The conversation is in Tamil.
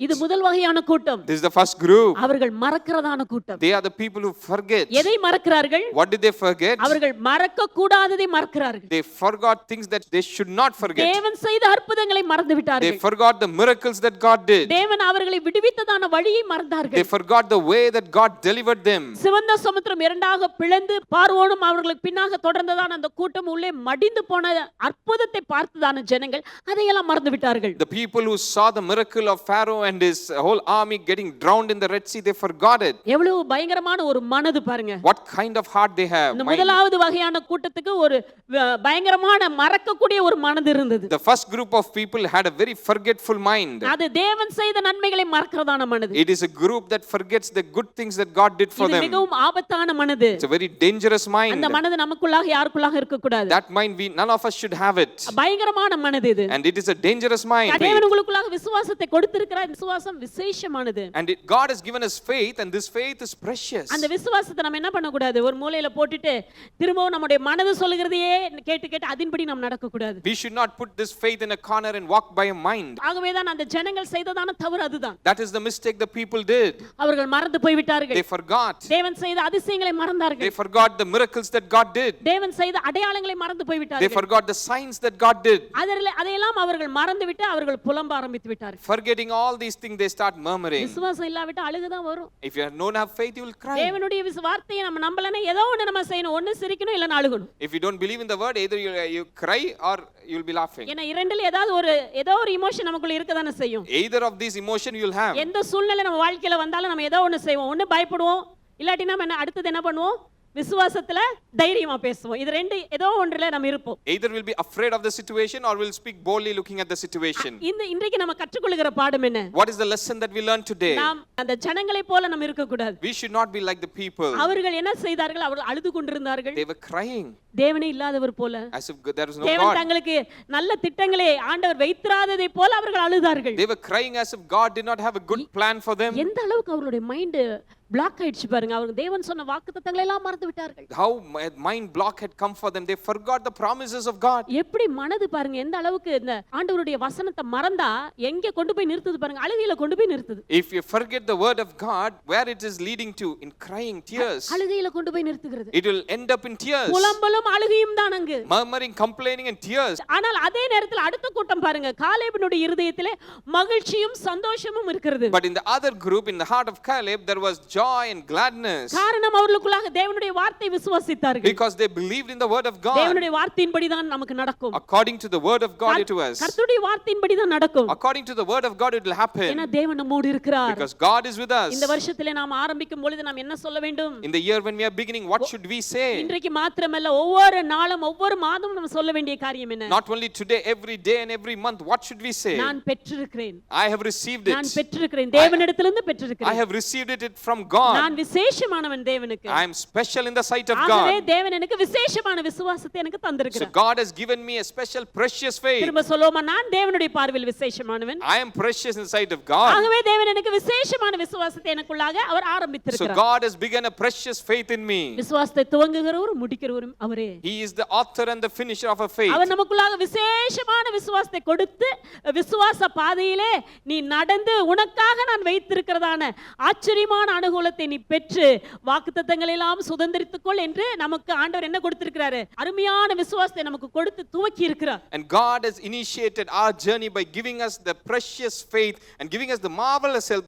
இது முதல் வகையான கூட்டம். This is the first group. அவர்கள் மறக்கிறதான கூட்டம். They are the people who forget. எதை மறக்கிறார்கள்? What did they forget? அவர்கள் மறக்க கூடாததை மறக்கிறார்கள். They forgot things that they should not forget. தேவன் செய்த அற்புதங்களை மறந்து விட்டார்கள். They forgot the miracles that God did. தேவன் அவர்களை விடுவித்ததான வழியை மறந்தார்கள். They forgot the way that God delivered them. சிவந்த சமுத்திரம் இரண்டாக பிளந்து பார்வோனும் அவர்களுக்கு பின்னாக தொடர்ந்ததான அந்த கூட்டம் உள்ளே மடிந்து போன அற்புதத்தை பார்த்ததான ஜனங்கள் அதையெல்லாம் மறந்து விட்டார்கள். The people who saw the miracle of Pharaoh and his whole army getting drowned in the Red Sea, they forgot it. எவ்வளவு பயங்கரமான ஒரு மனது பாருங்க. What kind of heart they have. இந்த முதலாவது வகையான கூட்டத்துக்கு ஒரு பயங்கரமான மறக்கக்கூடிய ஒரு மனது இருந்தது. The first group of people had a very forgetful mind. அது தேவன் செய்த நன்மைகளை மறக்கிறதான மனது. It is a group that forgets the good things that God did for them. இது மிகவும் ஆபத்தான மனது. It's a very dangerous mind. அந்த மனது நமக்குள்ளாக யாருக்குள்ளாக இருக்க கூடாது. That mind none of us should have it. பயங்கரமான மனது இது. And it is a dangerous mind. தேவன் உங்களுக்குள்ளாக விசுவாசத்தை கொடுத்திருக்கிறார். விசுவாசம் விசேஷமானது. And God has given us faith, and this faith is precious. அந்த விசுவாசத்தை நம்ம என்ன பண்ண கூடாது? ஒரு மூலையில போட்டுட்டு திரும்பவும் நம்முடைய மனது சொல்கிறதையே கேட்டு கேட்டு அதின்படி நாம் நடக்க கூடாது. We should not put this faith in a corner and walk by a mind. ஆகவே தான் அந்த ஜனங்கள் செய்ததான தவறு அதுதான். That is the mistake the people did. அவர்கள் மறந்து போய் விட்டார்கள். They forgot. தேவன் செய்த அதிசயங்களை மறந்தார்கள். They forgot the miracles that God did. தேவன் செய்த அடையாளங்களை மறந்து போய் விட்டார்கள். They forgot the signs that God did. அதையெல்லாம் அவர்கள் மறந்துவிட்டு அவர்கள் புலம்ப ஆரம்பித்து விட்டார்கள். Forgetting all these things, they start murmuring. விசுவாசம் இல்லாவிட்டா அழுகை தான் வரும். If you don't have faith, you will cry. தேவனுடைய வார்த்தையை நம்ம நம்பலனா ஏதோ ஒன்னு நம்ம செய்யணும். ஒன்னு சிரிக்கணும் இல்லனா அழுகணும். If you don't believe in the word, either you cry or you will be laughing. ஏனா இரண்டில ஏதோ ஒரு எமோஷன் நமக்குள்ள இருக்க தான செய்யும். Either of these emotion you will have. எந்த சூழ்நிலை நம்ம வாழ்க்கையில வந்தாலும் நம்ம ஏதோ ஒன்னு செய்வோம். ஒன்னு பயப்படுவோம். இல்லாட்டி நம்ம அடுத்து என்ன பண்ணுவோம்? விசுவாசத்துல தைரியமா பேசுவோம். இது ரெண்டு ஏதோ ஒன்றில நம்ம இருப்போம். Either will be afraid of the situation or will speak boldly looking at the situation. இன்றைக்கு நம்ம கற்றுக்கொள்கிற பாடம் என்ன? What is the lesson that we learn today? நாம் அந்த ஜனங்களை போல நம்ம இருக்க கூடாது. We should not be like the people. அவர்கள் என்ன செய்தார்கள்? அவர்கள் அழுது கொண்டிருந்தார்கள். They were crying. தேவனே இல்லாதவர் போல. As if there was no God. தேவன் தங்களுக்கு நல்ல திட்டங்களை ஆண்டவர் வைத்திராததை போல அவர்கள் அழுதார்கள். They were crying as if God did not have a good plan for them. எந்த அளவுக்கு அவங்களுடைய மைண்ட் பிளாக் ஆயிடுச்சு பாருங்க. அவங்க தேவன் சொன்ன வாக்குத்தத்தங்களை எல்லாம் மறந்து விட்டார்கள். How mind block had come for them. They forgot the promises of God. எப்படி மனது பாருங்க எந்த அளவுக்கு இந்த ஆண்டவருடைய வசனத்தை மறந்தா எங்க கொண்டு போய் நிறுத்துது பாருங்க. அழுகையில கொண்டு போய் நிறுத்துது. If you forget the word of God, where it is leading to? In crying, tears. அழுகையில கொண்டு போய் நிறுத்துகிறது. It will end up in tears. புலம்பலும் அழுகையும் தான் அங்கு. Murmuring, complaining and tears. ஆனால் அதே நேரத்தில் அடுத்த கூட்டம் பாருங்க. காலேபினுடைய இருதயத்திலே மகிழ்ச்சியும் சந்தோஷமும் இருக்கிறது. But in the other group, in the heart of Caleb, there was joy and gladness. காரணம் அவர்களுக்குள்ளாக தேவனுடைய வார்த்தை விசுவாசித்தார்கள். Because they believed in the word of God. தேவனுடைய வார்த்தையின்படி தான் நமக்கு நடக்கும். According to the word of God it was. கர்த்தருடைய வார்த்தையின்படி தான் நடக்கும். According to the word of God it will happen. ஏனா தேவன் நம்மோடு இருக்கிறார். Because God is with us. இந்த வருஷத்திலே நாம் ஆரம்பிக்கும் பொழுது நாம் என்ன சொல்ல வேண்டும்? In the year when we are beginning, what should we say? இன்றைக்கு மாத்திரமல்ல ஒவ்வொரு நாளும் ஒவ்வொரு மாதமும் நாம் சொல்ல வேண்டிய காரியம் என்ன? Not only today, every day and every month, what should we say? நான் பெற்றிருக்கிறேன். I have received it. நான் பெற்றிருக்கிறேன். தேவனிடத்திலிருந்து பெற்றிருக்கிறேன். I have received it from God. நான் விசேஷமானவன் தேவனுக்கு. I am special in the sight of God. ஆகவே தேவன் எனக்கு விசேஷமான விசுவாசத்தை எனக்கு தந்திருக்கிறார். So God has given me a special precious faith. திரும்ப சொல்லுமா, நான் தேவனுடைய பார்வையில் விசேஷமானவன். I am precious in the sight of God. ஆகவே தேவன் எனக்கு விசேஷமான விசுவாசத்தை எனக்குள்ளாக அவர் ஆரம்பித்திருக்கிறார். So God has begun a precious faith in me. விசுவாசத்தை துவங்குகிறவரும் முடிக்கிறவரும் அவரே. He is the author and the finisher of our faith. அவர் நமக்குள்ளாக விசேஷமான விசுவாசத்தை கொடுத்து விசுவாச பாதையிலே நீ நடந்து உனக்காக நான் வைத்திருக்கிறதான ஆச்சரியமான அனுகூலத்தை நீ பெற்று வாக்குத்தத்தங்களை எல்லாம் சுதந்தரித்துக்கொள் என்று நமக்கு ஆண்டவர் என்ன கொடுத்திருக்கிறாரு? அருமையான விசுவாசத்தை நமக்கு கொடுத்து துவக்கி இருக்கிறார். And God has initiated our journey by giving us the precious faith and giving us the marvelous help.